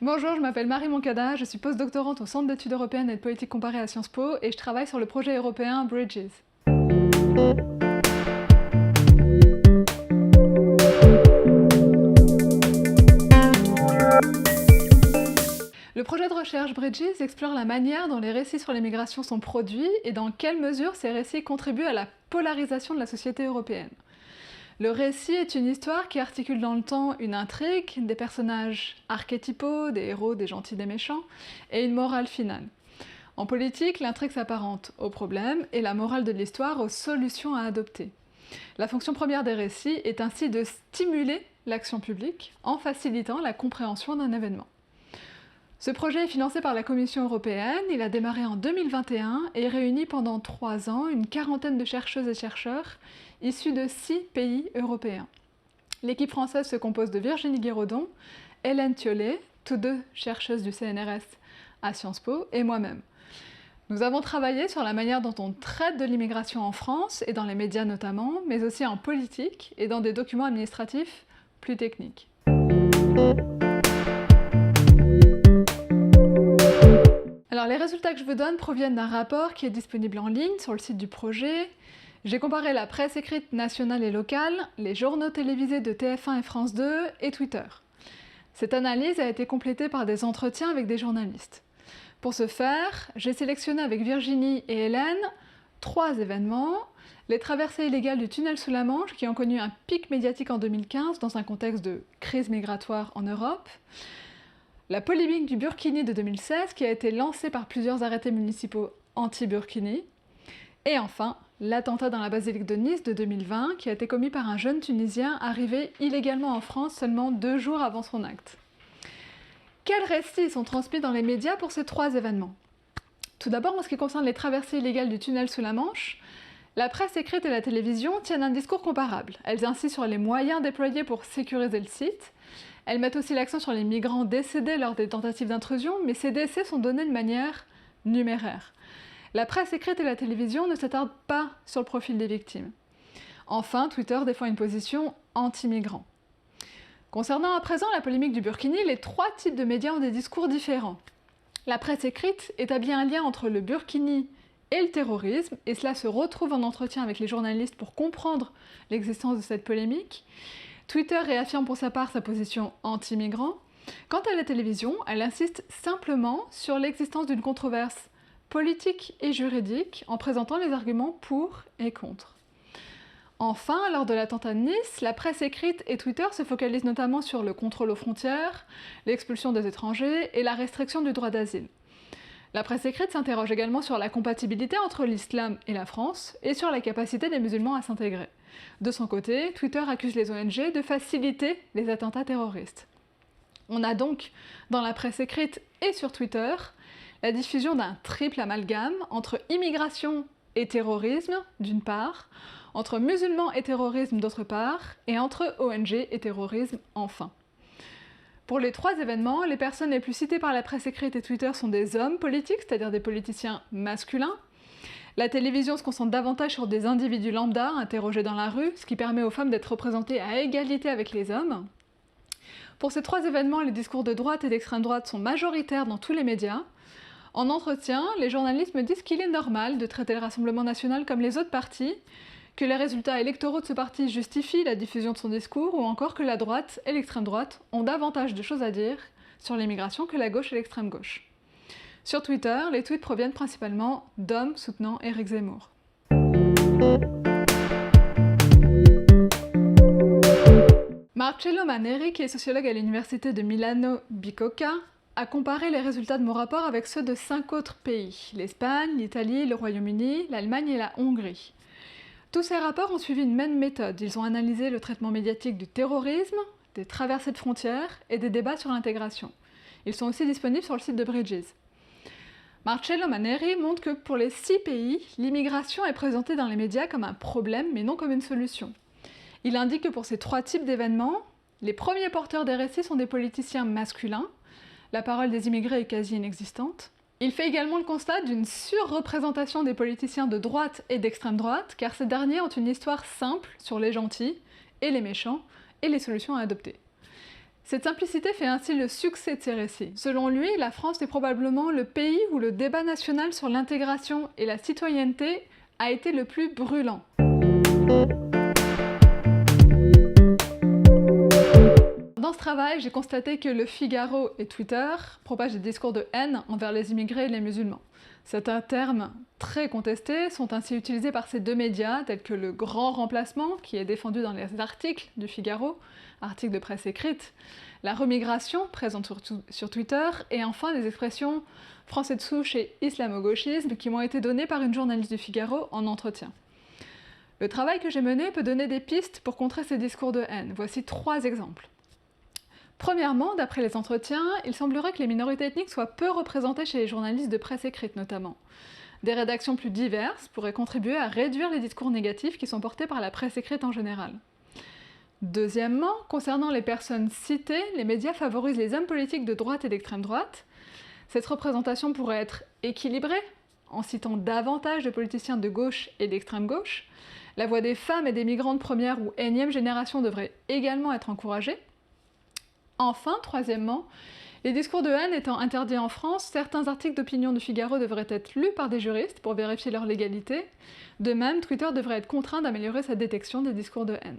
Bonjour, je m'appelle Marie Moncada, je suis postdoctorante au Centre d'études européennes et de politique comparée à Sciences Po et je travaille sur le projet européen Bridges. Le projet de recherche Bridges explore la manière dont les récits sur les migrations sont produits et dans quelle mesure ces récits contribuent à la polarisation de la société européenne. Le récit est une histoire qui articule dans le temps une intrigue, des personnages archétypaux, des héros, des gentils, des méchants, et une morale finale. En politique, l'intrigue s'apparente aux problèmes et la morale de l'histoire aux solutions à adopter. La fonction première des récits est ainsi de stimuler l'action publique en facilitant la compréhension d'un événement. Ce projet est financé par la Commission européenne, il a démarré en 2021 et réunit pendant 3 ans une quarantaine de chercheuses et chercheurs issus de 6 pays européens. L'équipe française se compose de Virginie Guiraudon, Hélène Thiollet, toutes deux chercheuses du CNRS à Sciences Po, et moi-même. Nous avons travaillé sur la manière dont on traite de l'immigration en France, et dans les médias notamment, mais aussi en politique et dans des documents administratifs plus techniques. Alors les résultats que je vous donne proviennent d'un rapport qui est disponible en ligne sur le site du projet. J'ai comparé la presse écrite nationale et locale, les journaux télévisés de TF1 et France 2 et Twitter. Cette analyse a été complétée par des entretiens avec des journalistes. Pour ce faire, j'ai sélectionné avec Virginie et Hélène 3 événements. Les traversées illégales du tunnel sous la Manche qui ont connu un pic médiatique en 2015 dans un contexte de crise migratoire en Europe. La polémique du burkini de 2016 qui a été lancée par plusieurs arrêtés municipaux anti-burkini. Et enfin, l'attentat dans la basilique de Nice de 2020 qui a été commis par un jeune Tunisien arrivé illégalement en France seulement 2 jours avant son acte. Quels récits sont transmis dans les médias pour ces 3 événements? Tout d'abord, en ce qui concerne les traversées illégales du tunnel sous la Manche, la presse écrite et la télévision tiennent un discours comparable. Elles insistent sur les moyens déployés pour sécuriser le site. Elles mettent aussi l'accent sur les migrants décédés lors des tentatives d'intrusion, mais ces décès sont donnés de manière numéraire. La presse écrite et la télévision ne s'attardent pas sur le profil des victimes. Enfin, Twitter défend une position anti-migrant. Concernant à présent la polémique du burkini, les 3 types de médias ont des discours différents. La presse écrite établit un lien entre le burkini et le terrorisme, et cela se retrouve en entretien avec les journalistes pour comprendre l'existence de cette polémique. Twitter réaffirme pour sa part sa position anti-migrant. Quant à la télévision, elle insiste simplement sur l'existence d'une controverse politique et juridique en présentant les arguments pour et contre. Enfin, lors de l'attentat de Nice, la presse écrite et Twitter se focalisent notamment sur le contrôle aux frontières, l'expulsion des étrangers et la restriction du droit d'asile. La presse écrite s'interroge également sur la compatibilité entre l'islam et la France et sur la capacité des musulmans à s'intégrer. De son côté, Twitter accuse les ONG de faciliter les attentats terroristes. On a donc, dans la presse écrite et sur Twitter, la diffusion d'un triple amalgame entre immigration et terrorisme, d'une part, entre musulmans et terrorisme, d'autre part, et entre ONG et terrorisme, enfin. Pour les 3 événements, les personnes les plus citées par la presse écrite et Twitter sont des hommes politiques, c'est-à-dire des politiciens masculins. La télévision se concentre davantage sur des individus lambda interrogés dans la rue, ce qui permet aux femmes d'être représentées à égalité avec les hommes. Pour ces 3 événements, les discours de droite et d'extrême droite sont majoritaires dans tous les médias. En entretien, les journalistes me disent qu'il est normal de traiter le Rassemblement national comme les autres partis, que les résultats électoraux de ce parti justifient la diffusion de son discours, ou encore que la droite et l'extrême droite ont davantage de choses à dire sur l'immigration que la gauche et l'extrême gauche. Sur Twitter, les tweets proviennent principalement d'hommes soutenant Éric Zemmour. Marcello Maneri, qui est sociologue à l'université de Milano Bicocca, a comparé les résultats de mon rapport avec ceux de 5 autres pays, l'Espagne, l'Italie, le Royaume-Uni, l'Allemagne et la Hongrie. Tous ces rapports ont suivi une même méthode. Ils ont analysé le traitement médiatique du terrorisme, des traversées de frontières et des débats sur l'intégration. Ils sont aussi disponibles sur le site de Bridges. Marcello Maneri montre que pour les 6 pays, l'immigration est présentée dans les médias comme un problème mais non comme une solution. Il indique que pour ces 3 types d'événements, les premiers porteurs des récits sont des politiciens masculins, la parole des immigrés est quasi inexistante. Il fait également le constat d'une surreprésentation des politiciens de droite et d'extrême droite, car ces derniers ont une histoire simple sur les gentils et les méchants et les solutions à adopter. Cette simplicité fait ainsi le succès de ces récits. Selon lui, la France est probablement le pays où le débat national sur l'intégration et la citoyenneté a été le plus brûlant. Dans ce travail, j'ai constaté que Le Figaro et Twitter propagent des discours de haine envers les immigrés et les musulmans. Certains termes très contestés sont ainsi utilisés par ces deux médias, tels que le grand remplacement, qui est défendu dans les articles du Figaro, articles de presse écrite, la remigration, présente sur Twitter, et enfin les expressions français de souche et islamo-gauchisme qui m'ont été données par une journaliste du Figaro en entretien. Le travail que j'ai mené peut donner des pistes pour contrer ces discours de haine. Voici 3 exemples. Premièrement, d'après les entretiens, il semblerait que les minorités ethniques soient peu représentées chez les journalistes de presse écrite notamment. Des rédactions plus diverses pourraient contribuer à réduire les discours négatifs qui sont portés par la presse écrite en général. Deuxièmement, concernant les personnes citées, les médias favorisent les hommes politiques de droite et d'extrême droite. Cette représentation pourrait être équilibrée, en citant davantage de politiciens de gauche et d'extrême gauche. La voix des femmes et des migrants de première ou énième génération devrait également être encouragée. Enfin, troisièmement, les discours de haine étant interdits en France, certains articles d'opinion du Figaro devraient être lus par des juristes pour vérifier leur légalité. De même, Twitter devrait être contraint d'améliorer sa détection des discours de haine.